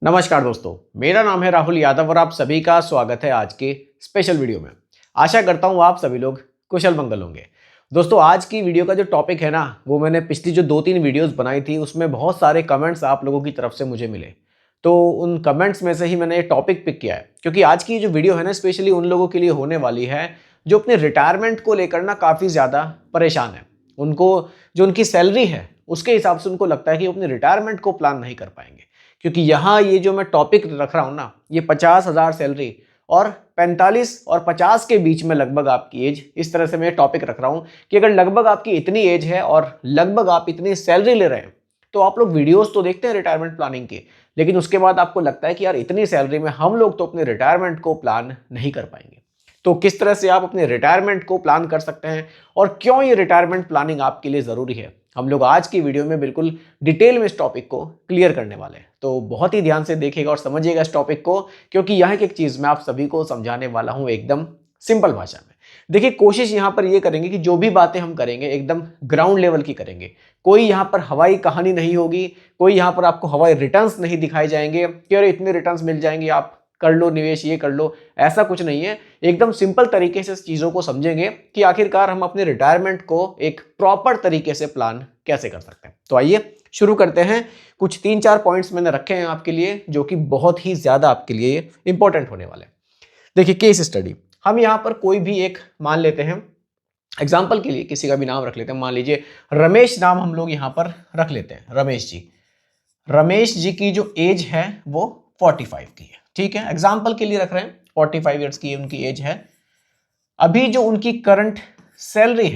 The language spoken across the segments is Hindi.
नमस्कार दोस्तों, मेरा नाम है राहुल यादव और आप सभी का स्वागत है आज के स्पेशल वीडियो में। आशा करता हूँ आप सभी लोग कुशल मंगल होंगे। दोस्तों, आज की वीडियो का जो टॉपिक है ना, वो मैंने पिछली जो 2-3 वीडियोस बनाई थी उसमें बहुत सारे कमेंट्स आप लोगों की तरफ से मुझे मिले। तो उन कमेंट्स में से ही मैंने ये टॉपिक पिक किया है, क्योंकि आज की जो वीडियो है ना स्पेशली उन लोगों के लिए होने वाली है जो अपने रिटायरमेंट को लेकर ना काफ़ी ज़्यादा परेशान है। उनको जो उनकी सैलरी है उसके हिसाब से उनको लगता है कि वो अपने रिटायरमेंट को प्लान नहीं कर पाएंगे। क्योंकि यहाँ ये जो मैं टॉपिक रख रहा हूँ ना, ये 50,000 सैलरी और 45 और 50 के बीच में लगभग आपकी एज, इस तरह से मैं टॉपिक रख रहा हूँ कि अगर लगभग आपकी इतनी एज है और लगभग आप इतनी सैलरी ले रहे हैं, तो आप लोग वीडियोस तो देखते हैं रिटायरमेंट प्लानिंग के, लेकिन उसके बाद आपको लगता है कि यार इतनी सैलरी में हम लोग तो अपने रिटायरमेंट को प्लान नहीं कर पाएंगे। तो किस तरह से आप अपने रिटायरमेंट को प्लान कर सकते हैं और क्यों ये रिटायरमेंट प्लानिंग आपके लिए ज़रूरी है, हम लोग आज की वीडियो में बिल्कुल डिटेल में इस टॉपिक को क्लियर करने वाले हैं। तो बहुत ही ध्यान से देखिएगा और समझिएगा इस टॉपिक को, क्योंकि यह एक चीज़ मैं आप सभी को समझाने वाला हूँ एकदम सिंपल भाषा में। देखिए, कोशिश यहाँ पर ये करेंगे कि जो भी बातें हम करेंगे एकदम ग्राउंड लेवल की करेंगे। कोई यहाँ पर हवाई कहानी नहीं होगी, कोई यहाँ पर आपको हवाई रिटर्न्स नहीं दिखाए जाएंगे कि अरे इतने रिटर्न्स मिल जाएंगे, आप कर लो निवेश, ये कर लो। ऐसा कुछ नहीं है। एकदम सिंपल तरीके से इस चीज़ों को समझेंगे कि आखिरकार हम अपने रिटायरमेंट को एक प्रॉपर तरीके से प्लान कैसे कर सकते हैं। तो आइए शुरू करते हैं। कुछ 3-4 पॉइंट्स मैंने रखे हैं आपके लिए जो कि बहुत ही ज़्यादा आपके लिए इंपॉर्टेंट होने वाले हैं। देखिए, केस स्टडी हम यहाँ पर कोई भी एक मान लेते हैं, एग्जाम्पल के लिए किसी का भी नाम रख लेते हैं। मान लीजिए रमेश नाम हम लोग यहाँ पर रख लेते हैं। रमेश जी की जो एज है वो 45 की है। ठीक है, एग्जाम्पल के लिए रख रहे हैं, 45 ईयर्स की उनकी एज है। अभी जो उनकी करंट सैलरी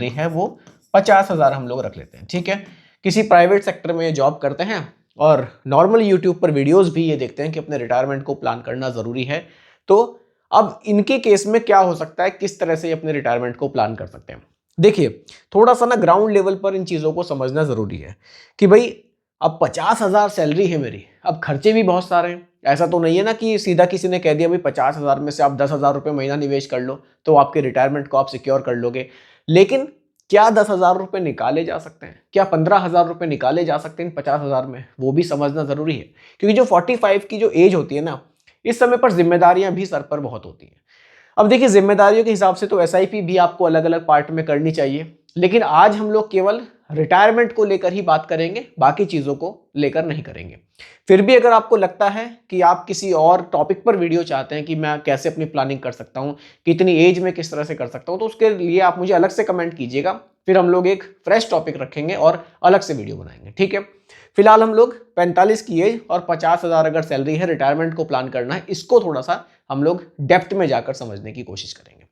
है वो 50,000 हम लोग रख लेते हैं। ठीक है, किसी प्राइवेट सेक्टर में ये जॉब करते हैं और नॉर्मल यूट्यूब पर वीडियोस भी ये देखते हैं कि अपने रिटायरमेंट को प्लान करना ज़रूरी है। तो अब इनके केस में क्या हो सकता है, किस तरह से अपने रिटायरमेंट को प्लान कर सकते हैं। देखिए, थोड़ा सा ना ग्राउंड लेवल पर इन चीज़ों को समझना ज़रूरी है कि भाई अब 50,000 सैलरी है मेरी, अब खर्चे भी बहुत सारे हैं। ऐसा तो नहीं है ना कि सीधा किसी ने कह दिया भाई 50,000 में से आप 10,000 रुपये महीना निवेश कर लो तो आपके रिटायरमेंट को आप सिक्योर कर लोगे। लेकिन क्या 10,000 रुपये निकाले जा सकते हैं, क्या 15,000 रुपये निकाले जा सकते हैं इन 50,000 में, वो भी समझना ज़रूरी है। क्योंकि जो 45 की जो एज होती है ना, इस समय पर जिम्मेदारियां भी सर पर बहुत होती हैं। अब देखिए, जिम्मेदारियों के हिसाब से तो एसआईपी भी आपको अलग अलग पार्ट में करनी चाहिए, लेकिन आज हम लोग केवल रिटायरमेंट को लेकर ही बात करेंगे, बाकी चीज़ों को लेकर नहीं करेंगे। फिर भी अगर आपको लगता है कि आप किसी और टॉपिक पर वीडियो चाहते हैं कि मैं कैसे अपनी प्लानिंग कर सकता हूँ, कितनी एज में किस तरह से कर सकता हूँ, तो उसके लिए आप मुझे अलग से कमेंट कीजिएगा। फिर हम लोग एक फ्रेश टॉपिक रखेंगे और अलग से वीडियो बनाएंगे। ठीक है, फिलहाल हम लोग 45 की एज और 50,000 अगर सैलरी है, रिटायरमेंट को प्लान करना है, इसको थोड़ा सा हम लोग डेप्थ में जाकर समझने की कोशिश करेंगे।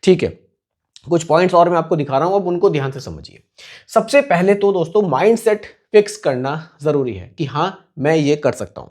ठीक है, कुछ पॉइंट्स और मैं आपको दिखा रहा हूं, अब उनको ध्यान से समझिए। सबसे पहले तो दोस्तों माइंडसेट फिक्स करना जरूरी है कि हाँ मैं ये कर सकता हूं।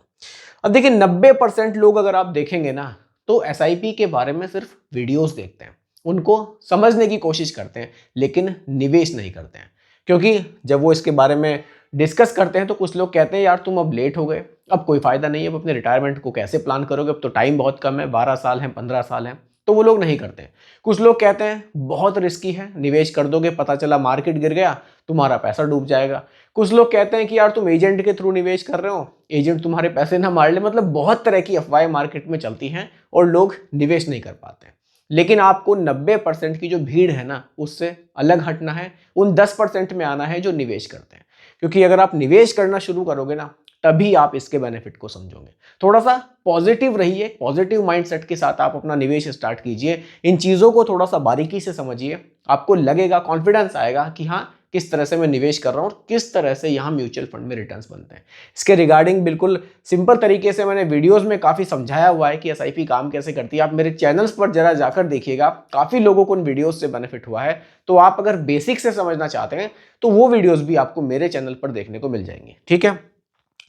अब देखिए, 90% लोग अगर आप देखेंगे ना, तो एसआईपी के बारे में सिर्फ वीडियोस देखते हैं, उनको समझने की कोशिश करते हैं, लेकिन निवेश नहीं करते हैं। क्योंकि जब वो इसके बारे में डिस्कस करते हैं तो कुछ लोग कहते हैं यार तुम अब लेट हो गए, अब कोई फायदा नहीं है, अब अपने रिटायरमेंट को कैसे प्लान करोगे, अब तो टाइम बहुत कम है, 12 साल है, 15 साल है। तो वो लोग नहीं करते हैं। कुछ लोग कहते हैं बहुत रिस्की है, निवेश कर दोगे, पता चला मार्केट गिर गया, तुम्हारा पैसा डूब जाएगा। कुछ लोग कहते हैं कि यार तुम एजेंट के थ्रू निवेश कर रहे हो, एजेंट तुम्हारे पैसे ना मार ले। मतलब बहुत तरह की अफवाहें मार्केट में चलती हैं और लोग निवेश नहीं कर पाते हैं। लेकिन आपको 90% की जो भीड़ है ना, उससे अलग हटना है, उन 10% में आना है जो निवेश करते हैं। क्योंकि अगर आप निवेश करना शुरू करोगे ना, तभी आप इसके बेनिफिट को समझोगे। थोड़ा सा पॉजिटिव रहिए, पॉजिटिव माइंडसेट के साथ आप अपना निवेश स्टार्ट कीजिए, इन चीज़ों को थोड़ा सा बारीकी से समझिए, आपको लगेगा, कॉन्फिडेंस आएगा कि हाँ किस तरह से मैं निवेश कर रहा हूँ और किस तरह से यहाँ म्यूचुअल फंड में रिटर्न्स बनते हैं। इसके रिगार्डिंग बिल्कुल सिंपल तरीके से मैंने वीडियोस में काफ़ी समझाया हुआ है कि एसआईपी काम कैसे करती है। आप मेरे चैनल्स पर जरा जाकर देखिएगा, काफ़ी लोगों को उन वीडियोस से बेनिफिट हुआ है। तो आप अगर बेसिक से समझना चाहते हैं तो वो वीडियोस भी आपको मेरे चैनल पर देखने को मिल जाएंगे। ठीक है,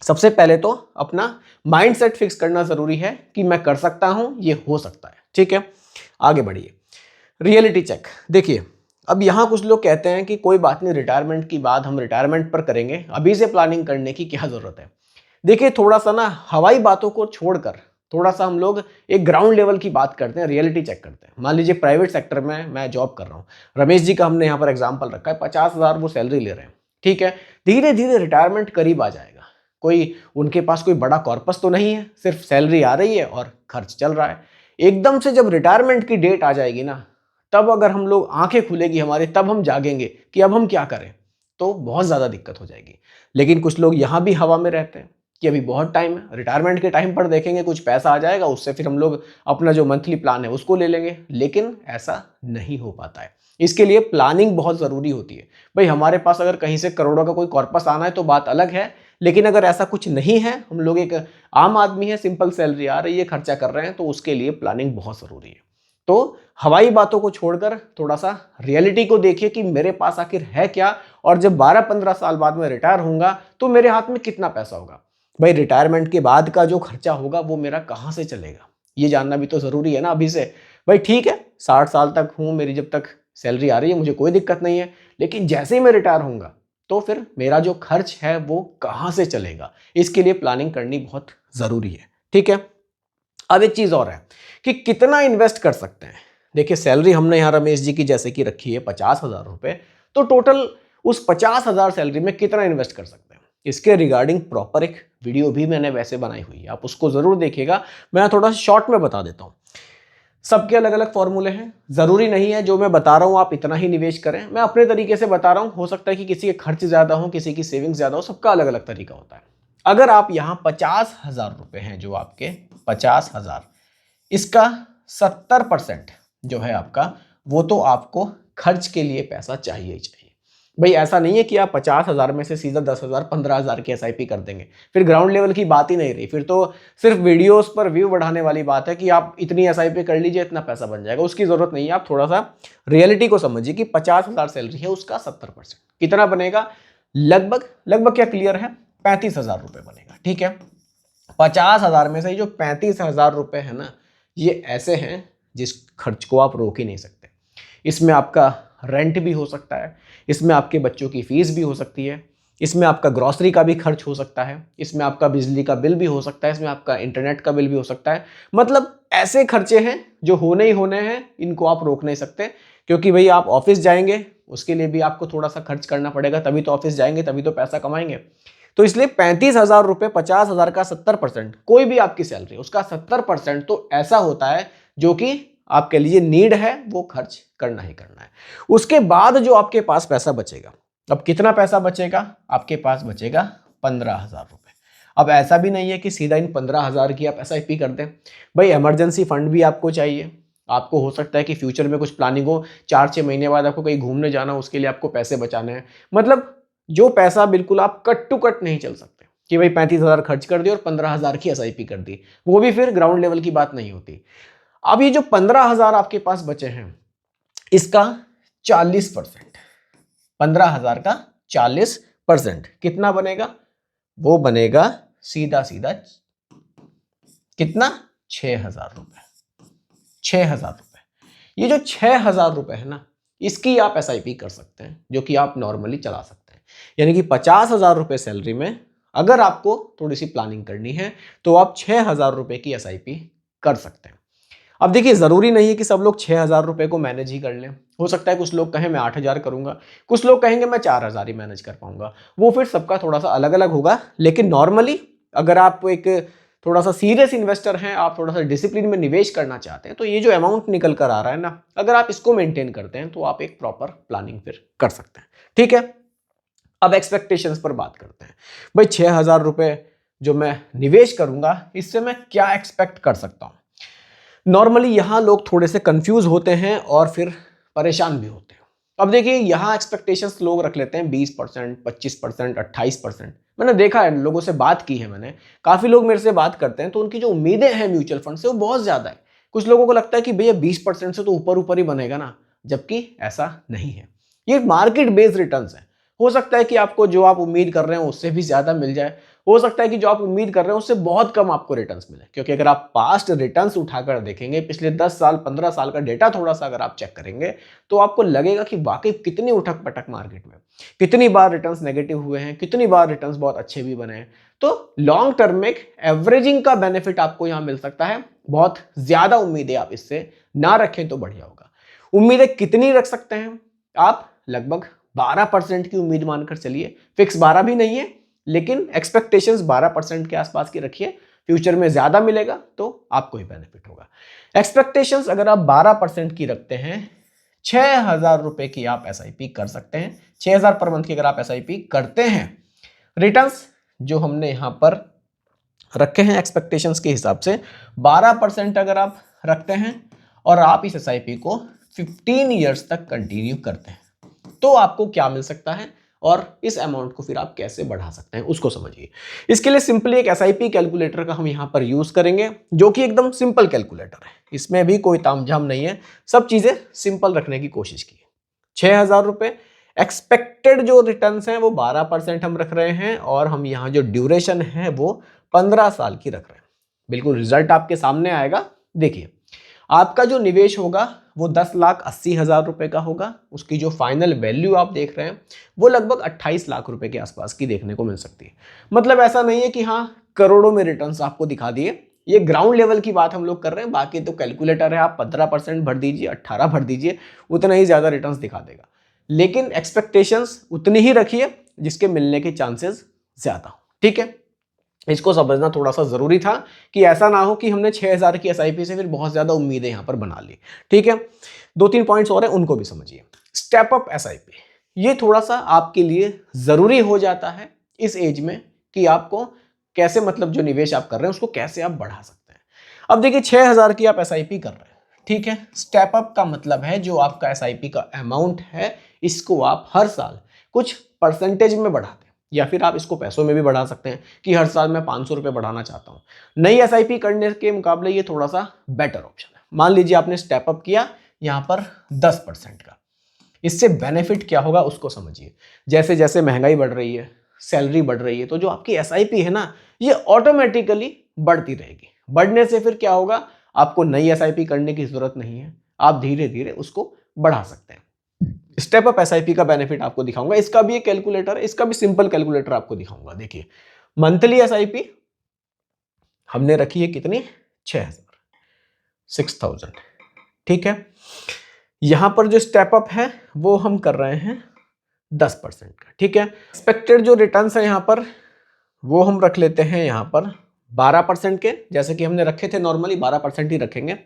सबसे पहले तो अपना माइंडसेट फिक्स करना जरूरी है कि मैं कर सकता हूं, ये हो सकता है। ठीक है, आगे बढ़िए। रियलिटी चेक देखिए, अब यहां कुछ लोग कहते हैं कि कोई बात नहीं, रिटायरमेंट की बात हम रिटायरमेंट पर करेंगे, अभी से प्लानिंग करने की क्या जरूरत है। देखिए, थोड़ा सा ना हवाई बातों को छोड़कर थोड़ा सा हम लोग एक ग्राउंड लेवल की बात करते हैं, रियलिटी चेक करते हैं। मान लीजिए प्राइवेट सेक्टर में मैं जॉब कर रहा हूँ, रमेश जी का हमने यहाँ पर एग्जाम्पल रखा है, 50,000 वो सैलरी ले रहे हैं। ठीक है, धीरे धीरे रिटायरमेंट करीब आ जाएगा, कोई उनके पास कोई बड़ा कॉर्पस तो नहीं है, सिर्फ सैलरी आ रही है और खर्च चल रहा है। एकदम से जब रिटायरमेंट की डेट आ जाएगी ना, तब अगर हम लोग आंखें खुलेगी हमारी, तब हम जागेंगे कि अब हम क्या करें, तो बहुत ज़्यादा दिक्कत हो जाएगी। लेकिन कुछ लोग यहाँ भी हवा में रहते हैं कि अभी बहुत टाइम है, रिटायरमेंट के टाइम पर देखेंगे कुछ पैसा आ जाएगा, उससे फिर हम लोग अपना जो मंथली प्लान है उसको ले लेंगे। लेकिन ऐसा नहीं हो पाता है। इसके लिए प्लानिंग बहुत ज़रूरी होती है। भाई हमारे पास अगर कहीं से करोड़ों का कोई कॉर्पस आना है तो बात अलग है, लेकिन अगर ऐसा कुछ नहीं है, हम लोग एक आम आदमी है, सिंपल सैलरी आ रही है, खर्चा कर रहे हैं, तो उसके लिए प्लानिंग बहुत ज़रूरी है। तो हवाई बातों को छोड़कर थोड़ा सा रियलिटी को देखिए कि मेरे पास आखिर है क्या, और जब 12-15 साल बाद में रिटायर होऊंगा तो मेरे हाथ में कितना पैसा होगा। भाई रिटायरमेंट के बाद का जो खर्चा होगा वो मेरा कहाँ से चलेगा, ये जानना भी तो ज़रूरी है ना अभी से। भाई ठीक है, 60 साल तक हूँ, मेरी जब तक सैलरी आ रही है मुझे कोई दिक्कत नहीं है, लेकिन जैसे ही मैं रिटायर होऊंगा तो फिर मेरा जो खर्च है वो कहाँ से चलेगा, इसके लिए प्लानिंग करनी बहुत ज़रूरी है। ठीक है, अब एक चीज़ और है कि कितना इन्वेस्ट कर सकते हैं। देखिए सैलरी हमने यहाँ रमेश जी की जैसे कि रखी है 50,000 रुपये, तो टोटल उस 50,000 सैलरी में कितना इन्वेस्ट कर सकते हैं, इसके रिगार्डिंग प्रॉपर एक वीडियो भी मैंने वैसे बनाई हुई है, आप उसको ज़रूर देखिएगा। मैं थोड़ा शॉर्ट में बता देता हूँ। सबके अलग अलग फॉर्मूले हैं, ज़रूरी नहीं है जो मैं बता रहा हूँ आप इतना ही निवेश करें। मैं अपने तरीके से बता रहा हूँ, हो सकता है कि किसी के खर्च ज़्यादा हो, किसी की सेविंग्स ज़्यादा हो, सबका अलग अलग तरीका होता है। अगर आप यहाँ 50,000 रुपये हैं जो आपके 50,000, इसका 70% जो है आपका, वो तो आपको खर्च के लिए पैसा चाहिए ही चाहिए। भाई ऐसा नहीं है कि आप 50,000 में से सीधा 10,000 15,000 की एसआईपी कर देंगे, फिर ग्राउंड लेवल की बात ही नहीं रही। फिर तो सिर्फ वीडियोस पर व्यू बढ़ाने वाली बात है कि आप इतनी एसआईपी कर लीजिए इतना पैसा बन जाएगा, उसकी जरूरत नहीं है। आप थोड़ा सा रियलिटी को समझिए कि 50,000 सैलरी है, उसका 70% कितना बनेगा, लगभग लगभग क्या क्लियर है, 35,000 रुपये बनेगा। ठीक है, 50,000 में से जो 35,000 रुपये है ना, ये ऐसे हैं जिस खर्च को आप रोक ही नहीं सकते। इसमें आपका रेंट भी हो सकता है, इसमें आपके बच्चों की फीस भी हो सकती है, इसमें आपका ग्रॉसरी का भी खर्च हो सकता है, इसमें आपका बिजली का बिल भी हो सकता है, इसमें आपका इंटरनेट का बिल भी हो सकता है। मतलब ऐसे खर्चे हैं जो होने ही होने हैं, इनको आप रोक नहीं सकते। क्योंकि भाई आप ऑफिस जाएंगे, उसके लिए भी आपको थोड़ा सा खर्च करना पड़ेगा, तभी तो ऑफिस जाएंगे, तभी तो पैसा कमाएंगे। तो इसलिए 35,000 रुपये, 50,000 का 70%, कोई भी आपकी सैलरी उसका 70% तो ऐसा होता है जो कि आपके लिए नीड है, वो खर्च करना ही करना है। उसके बाद जो आपके पास पैसा बचेगा, अब कितना पैसा बचेगा, आपके पास बचेगा 15,000 रुपये। अब ऐसा भी नहीं है कि सीधा इन 15,000 की आप एसआईपी कर दें। भाई इमरजेंसी फंड भी आपको चाहिए, आपको हो सकता है कि फ्यूचर में कुछ प्लानिंग हो, 4-6 महीने बाद आपको कहीं घूमने जाना हो, उसके लिए आपको पैसे बचाने हैं। मतलब जो पैसा बिल्कुल आप कट टू कट नहीं चल सकते कि भाई 35,000 खर्च कर दी और 15,000 की एसआईपी कर दी, वो भी फिर ग्राउंड लेवल की बात नहीं होती। अब ये जो 15,000 आपके पास बचे हैं, इसका 40%, 15,000 का 40% कितना बनेगा, वो बनेगा सीधा सीधा कितना, 6,000 रुपए। 6,000 रुपए, ये जो 6,000 रुपए है ना, इसकी आप एसआईपी कर सकते हैं, जो कि आप नॉर्मली चला सकते हैं। यानी कि 50,000 रुपए सैलरी में अगर आपको थोड़ी सी प्लानिंग करनी है तो आप 6,000 रुपए की एसआईपी कर सकते हैं। अब देखिए जरूरी नहीं है कि सब लोग 6,000 रुपए को मैनेज ही कर लें। हो सकता है कुछ लोग कहें मैं 8,000 करूंगा, कुछ लोग कहेंगे मैं 4,000 ही मैनेज कर पाऊंगा। वो फिर सबका थोड़ा सा अलग अलग होगा। लेकिन नॉर्मली अगर आप एक थोड़ा सा सीरियस इन्वेस्टर हैं, आप थोड़ा सा डिसिप्लिन में निवेश करना चाहते हैं, तो ये जो अमाउंट निकल कर आ रहा है ना, अगर आप इसको मेंटेन करते हैं तो आप एक प्रॉपर प्लानिंग फिर कर सकते हैं। ठीक है, अब एक्सपेक्टेशंस पर बात करते हैं। भाई 6,000 रुपए जो मैं निवेश करूंगा, इससे मैं क्या एक्सपेक्ट कर सकता हूं। नॉर्मली यहाँ लोग थोड़े से कंफ्यूज होते हैं और फिर परेशान भी होते हैं। अब देखिए यहाँ एक्सपेक्टेशंस लोग रख लेते हैं 20%, 25%, 28%। मैंने देखा है, लोगों से बात की है मैंने, काफ़ी लोग मेरे से बात करते हैं तो उनकी जो उम्मीदें हैं म्यूचुअल फंड से वो बहुत ज़्यादा है। कुछ लोगों को लगता है कि भैया 20% से तो ऊपर ऊपर ही बनेगा ना, जबकि ऐसा नहीं है। ये मार्केट बेस्ड रिटर्न्स है। हो सकता है कि आपको जो आप उम्मीद कर रहे हो उससे भी ज़्यादा मिल जाए, हो सकता है कि जो आप उम्मीद कर रहे हो उससे बहुत कम आपको रिटर्न्स मिले। क्योंकि अगर आप पास्ट रिटर्न्स उठाकर देखेंगे, पिछले 10 साल 15 साल का डेटा थोड़ा सा अगर आप चेक करेंगे, तो आपको लगेगा कि वाकई कितनी उठक पटक मार्केट में, कितनी बार रिटर्न्स नेगेटिव हुए हैं, कितनी बार रिटर्न्स बहुत अच्छे भी बने हैं। तो लॉन्ग टर्म में एवरेजिंग का बेनिफिट आपको यहाँ मिल सकता है। बहुत ज्यादा उम्मीदें आप इससे ना रखें तो बढ़िया होगा। उम्मीदें कितनी रख सकते हैं आप, लगभग 12% की उम्मीद मानकर चलिए। फिक्स 12 भी नहीं है, लेकिन एक्सपेक्टेशंस 12% के आसपास की रखिए, फ्यूचर में ज्यादा मिलेगा तो आपको ही बेनिफिट होगा। एक्सपेक्टेशंस अगर आप 12% की रखते हैं, 6,000 रुपए की आप एसआईपी कर सकते हैं। 6,000 पर मंथ की अगर आप एसआईपी करते हैं, रिटर्न्स जो हमने यहां पर रखे हैं एक्सपेक्टेशंस के हिसाब से 12% अगर आप रखते हैं और आप इस एसआईपी को 15 ईयर्स तक कंटिन्यू करते हैं, तो आपको क्या मिल सकता है और इस अमाउंट को फिर आप कैसे बढ़ा सकते हैं उसको समझिए। इसके लिए सिंपली एक एसआईपी कैलकुलेटर का हम यहां पर यूज करेंगे, जो कि एकदम सिंपल कैलकुलेटर है, इसमें भी कोई तामझाम नहीं है, सब चीजें सिंपल रखने की कोशिश की। 6,000 रुपए एक्सपेक्टेड जो रिटर्न्स हैं वो 12% हम रख रहे हैं, और हम यहां जो ड्यूरेशन है वो 15 साल की रख रहे हैं। बिल्कुल रिजल्ट आपके सामने आएगा। देखिए, आपका जो निवेश होगा वो 10,80,000 रुपए का होगा। उसकी जो फाइनल वैल्यू आप देख रहे हैं वो लगभग 28 लाख रुपए के आसपास की देखने को मिल सकती है। मतलब ऐसा नहीं है कि हाँ करोड़ों में रिटर्न्स आपको दिखा दिए, ये ग्राउंड लेवल की बात हम लोग कर रहे हैं। बाकी तो कैलकुलेटर है, आप 15% भर दीजिए, 18 भर दीजिए, उतना ही ज्यादा रिटर्न्स दिखा देगा। लेकिन एक्सपेक्टेशंस उतनी ही रखिए जिसके मिलने के चांसेस ज्यादा हो। ठीक है, इसको समझना थोड़ा सा जरूरी था कि ऐसा ना हो कि हमने 6,000 की एसआईपी से फिर बहुत ज्यादा उम्मीदें यहां पर बना ली। ठीक है, 2-3 पॉइंट्स और हैं, उनको भी समझिए। स्टेप अप एसआईपी, ये थोड़ा सा आपके लिए जरूरी हो जाता है इस एज में कि आपको कैसे, मतलब जो निवेश आप कर रहे हैं उसको कैसे आप बढ़ा सकते हैं। अब देखिए, 6,000 की आप एसआईपी कर रहे हैं, ठीक है। स्टेप अप का मतलब है जो आपका एसआईपी का अमाउंट है, इसको आप हर साल कुछ परसेंटेज में बढ़ाते हैं, या फिर आप इसको पैसों में भी बढ़ा सकते हैं कि हर साल मैं 500 रुपए बढ़ाना चाहता हूं। नई एसआईपी करने के मुकाबले ये थोड़ा सा बेटर ऑप्शन है। मान लीजिए आपने स्टेप अप किया यहां पर 10% का, इससे बेनिफिट क्या होगा उसको समझिए। जैसे जैसे महंगाई बढ़ रही है, सैलरी बढ़ रही है, तो जो आपकी एसआईपी है ना, ये ऑटोमेटिकली बढ़ती रहेगी। बढ़ने से फिर क्या होगा, आपको नई एसआईपी करने की जरूरत नहीं है, आप धीरे धीरे उसको बढ़ा सकते हैं। स्टेप अप एसआईपी का बेनिफिट आपको दिखाऊंगा, इसका भी एक कैलकुलेटर है, इसका भी सिंपल कैलकुलेटर आपको दिखाऊंगा। देखिए, मंथली एसआईपी हमने रखी है कितनी, 6,000, ठीक है। यहां पर जो स्टेप अप है वो हम कर रहे हैं 10% का, ठीक है। एक्सपेक्टेड जो रिटर्न्स है यहां पर वो हम रख लेते हैं यहां पर 12% के, जैसे कि हमने रखे थे नॉर्मली 12% ही रखेंगे।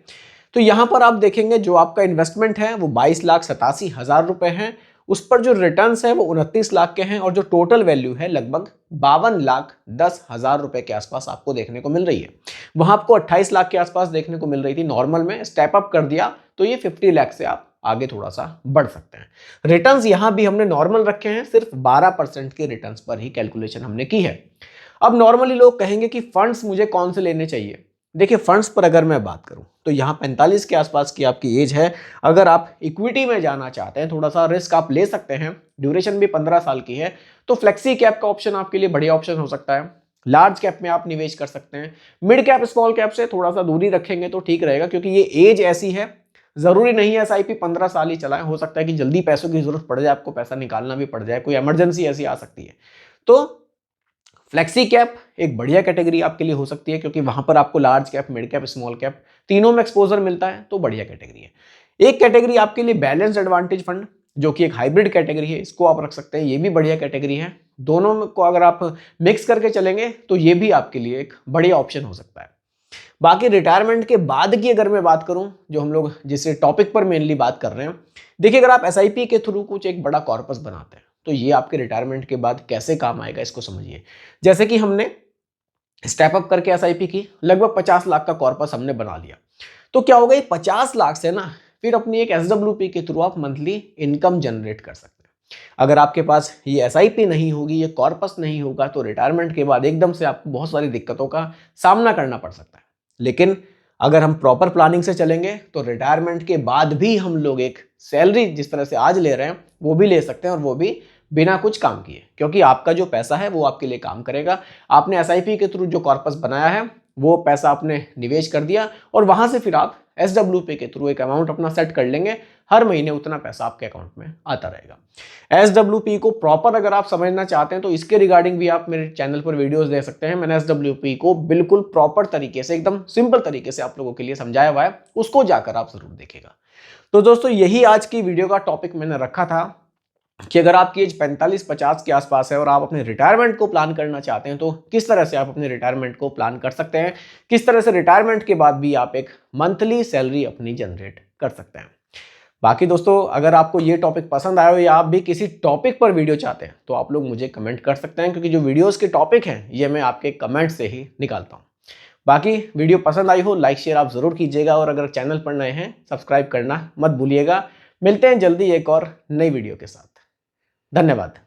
तो यहां पर आप देखेंगे जो आपका इन्वेस्टमेंट है वो 22,87,000 रुपए है, उस पर जो रिटर्न्स है वो 29 लाख के हैं, और जो टोटल वैल्यू है लगभग 52,10,000 रुपए के आसपास आपको देखने को मिल रही है। वहां आपको 28 लाख के आसपास देखने को मिल रही थी नॉर्मल में, स्टेप अप कर दिया तो ये 50 लाख से आप आगे थोड़ा सा बढ़ सकते हैं। रिटर्न्स यहां भी हमने नॉर्मल रखे हैं, सिर्फ 12% के रिटर्न्स पर ही कैलकुलेशन हमने की है। अब नॉर्मली लोग कहेंगे कि फंड्स मुझे कौन से लेने चाहिए। देखिए, फंड्स पर अगर मैं बात करूं तो यहां 45 के आसपास की आपकी एज है, अगर आप इक्विटी में जाना चाहते हैं, थोड़ा सा रिस्क आप ले सकते हैं, ड्यूरेशन भी 15 साल की है, तो फ्लेक्सी कैप का ऑप्शन आपके लिए बढ़िया ऑप्शन हो सकता है। लार्ज कैप में आप निवेश कर सकते हैं। मिड कैप स्मॉल कैप से थोड़ा सा दूरी रखेंगे तो ठीक रहेगा, क्योंकि ये एज ऐसी है, जरूरी नहीं है एसआईपी 15 साल ही चलाएं, हो सकता है कि जल्दी पैसों की जरूरत पड़ जाए, आपको पैसा निकालना भी पड़ जाए, कोई इमरजेंसी ऐसी आ सकती है। तो फ्लेक्सी कैप एक बढ़िया कैटेगरी आपके लिए हो सकती है, क्योंकि वहां पर आपको large cap, mid cap, small cap तीनों में एक्सपोजर मिलता है, तो बढ़िया कैटेगरी है। एक कैटेगरी आपके लिए बैलेंस्ड एडवांटेज फंड, जो कि एक हाइब्रिड कैटेगरी है, इसको आप रख सकते हैं, ये भी बढ़िया कैटेगरी है। दोनों को अगर आप मिक्स करके चलेंगे तो ये भी आपके लिए एक बढ़िया ऑप्शन हो सकता है। बाकी रिटायरमेंट के बाद की अगर मैं बात करूं, जो हम लोग जिस टॉपिक पर मेनली बात कर रहे हैं, देखिए, अगर आप एसआईपी के थ्रू कुछ एक बड़ा कॉर्पस बनाते हैं तो ये आपके रिटायरमेंट के बाद कैसे काम आएगा इसको समझिए। जैसे कि हमने स्टेप अप करके एसआईपी की, लगभग 50 लाख का कॉर्पस हमने बना लिया, तो क्या होगा, ये 50 लाख से ना फिर अपनी एक एसडब्ल्यूपी के थ्रू आप मंथली इनकम जनरेट कर सकते हैं। अगर आपके पास ये एसआईपी नहीं होगी, ये कॉर्पस नहीं होगा, तो रिटायरमेंट के बाद एकदम से आपको बहुत सारी दिक्कतों का सामना करना पड़ सकता है। लेकिन अगर हम प्रॉपर प्लानिंग से चलेंगे तो रिटायरमेंट के बाद भी हम लोग एक सैलरी जिस तरह से आज ले रहे हैं वो भी ले सकते हैं, और वो भी बिना कुछ काम किए, क्योंकि आपका जो पैसा है वो आपके लिए काम करेगा। आपने एसआईपी के थ्रू जो कॉर्पस बनाया है वो पैसा आपने निवेश कर दिया, और वहां से फिर आप एसडब्ल्यूपी के थ्रू एक अमाउंट अपना सेट कर लेंगे, हर महीने उतना पैसा आपके अकाउंट में आता रहेगा। एसडब्ल्यूपी को प्रॉपर अगर आप समझना चाहते हैं तो इसके रिगार्डिंग भी आप मेरे चैनल पर वीडियोस देख सकते हैं। मैंने एसडब्ल्यूपी को बिल्कुल प्रॉपर तरीके से, एकदम सिंपल तरीके से आप लोगों के लिए समझाया हुआ है, उसको जाकर आप जरूर देखिएगा। तो दोस्तों, यही आज की वीडियो का टॉपिक मैंने रखा था कि अगर आपकी एज 45-50 के आसपास है और आप अपने रिटायरमेंट को प्लान करना चाहते हैं तो किस तरह से आप अपने रिटायरमेंट को प्लान कर सकते हैं, किस तरह से रिटायरमेंट के बाद भी आप एक मंथली सैलरी अपनी जनरेट कर सकते हैं। बाकी दोस्तों, अगर आपको ये टॉपिक पसंद आया हो या आप भी किसी टॉपिक पर वीडियो चाहते हैं तो आप लोग मुझे कमेंट कर सकते हैं, क्योंकि जो वीडियोस के टॉपिक हैं ये मैं आपके कमेंट से ही निकालता हूँ। बाकी वीडियो पसंद आई हो लाइक शेयर आप ज़रूर कीजिएगा, और अगर चैनल पर नए हैं सब्सक्राइब करना मत भूलिएगा। मिलते हैं जल्दी एक और नई वीडियो के साथ। धन्यवाद।